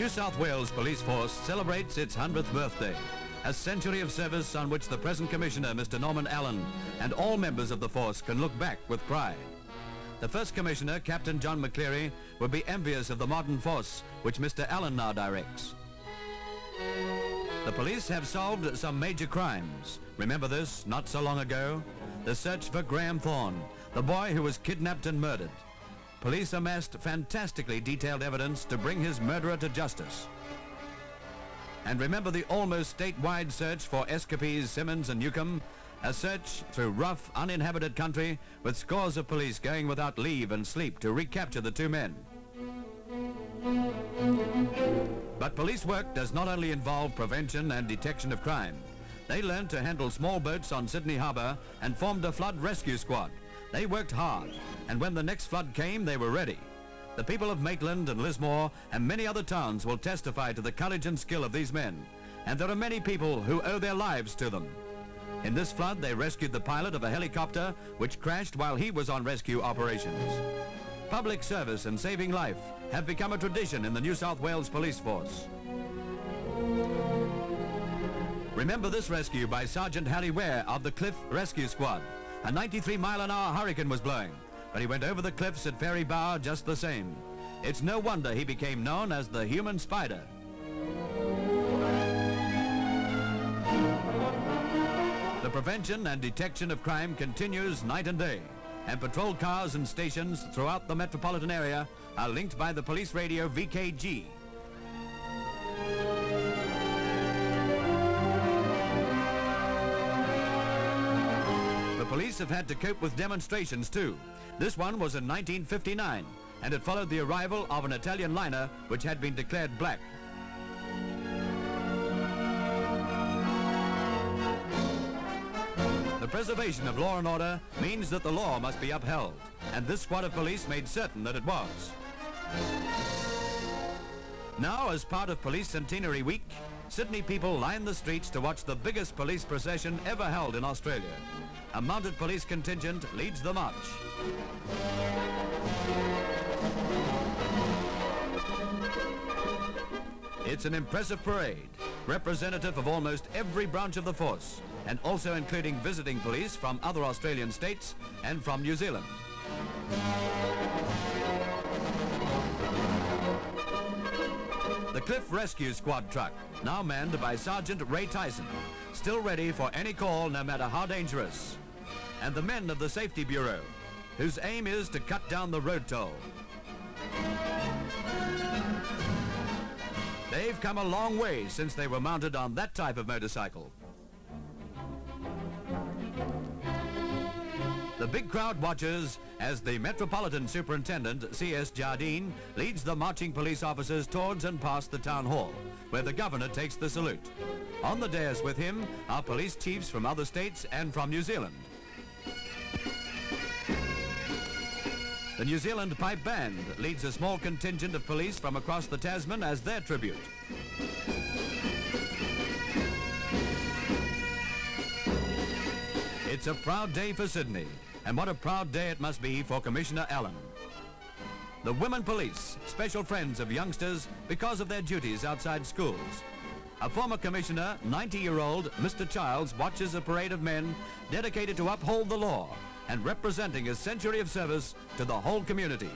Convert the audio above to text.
New South Wales Police Force celebrates its 100th birthday, a century of service on which the present Commissioner, Mr. Norman Allan, and all members of the force can look back with pride. The first Commissioner, Captain John McCelerie, would be envious of the modern force which Mr. Allan now directs. The police have solved some major crimes. Remember this, not so long ago? The search for Graham Thorne, the boy who was kidnapped and murdered. Police amassed fantastically detailed evidence to bring his murderer to justice. And remember the almost statewide search for escapees Simmons and Newcomb, a search through rough, uninhabited country with scores of police going without leave and sleep to recapture the two men. But police work does not only involve prevention and detection of crime. They learned to handle small boats on Sydney Harbour and formed a flood rescue squad. They worked hard, and when the next flood came, they were ready. The people of Maitland and Lismore and many other towns will testify to the courage and skill of these men, and there are many people who owe their lives to them. In this flood, they rescued the pilot of a helicopter which crashed while he was on rescue operations. Public service and saving life have become a tradition in the New South Wales Police Force. Remember this rescue by Sergeant Harry Ware of the Cliff Rescue Squad. A 93-mile-an-hour hurricane was blowing, but he went over the cliffs at Ferry Bower just the same. It's no wonder he became known as the human spider. The prevention and detection of crime continues night and day, and patrol cars and stations throughout the metropolitan area are linked by the police radio VKG. The police have had to cope with demonstrations too. This one was in 1959, and it followed the arrival of an Italian liner which had been declared black. The preservation of law and order means that the law must be upheld, and this squad of police made certain that it was. Now, as part of Police Centenary Week, Sydney people line the streets to watch the biggest police procession ever held in Australia. A mounted police contingent leads the march. It's an impressive parade, representative of almost every branch of the force, and also including visiting police from other Australian states and from New Zealand. The Cliff Rescue Squad truck, now manned by Sergeant Ray Tyson, still ready for any call no matter how dangerous. And the men of the Safety Bureau, whose aim is to cut down the road toll. They've come a long way since they were mounted on that type of motorcycle. The big crowd watches as the Metropolitan Superintendent, C.S. Jardine, leads the marching police officers towards and past the Town Hall, where the Governor takes the salute. On the dais with him are police chiefs from other states and from New Zealand. The New Zealand Pipe Band leads a small contingent of police from across the Tasman as their tribute. It's a proud day for Sydney, and what a proud day it must be for Commissioner Allan. The women police, special friends of youngsters because of their duties outside schools. A former commissioner, 90-year-old Mr. Childs, watches a parade of men dedicated to uphold the law and representing a century of service to the whole community.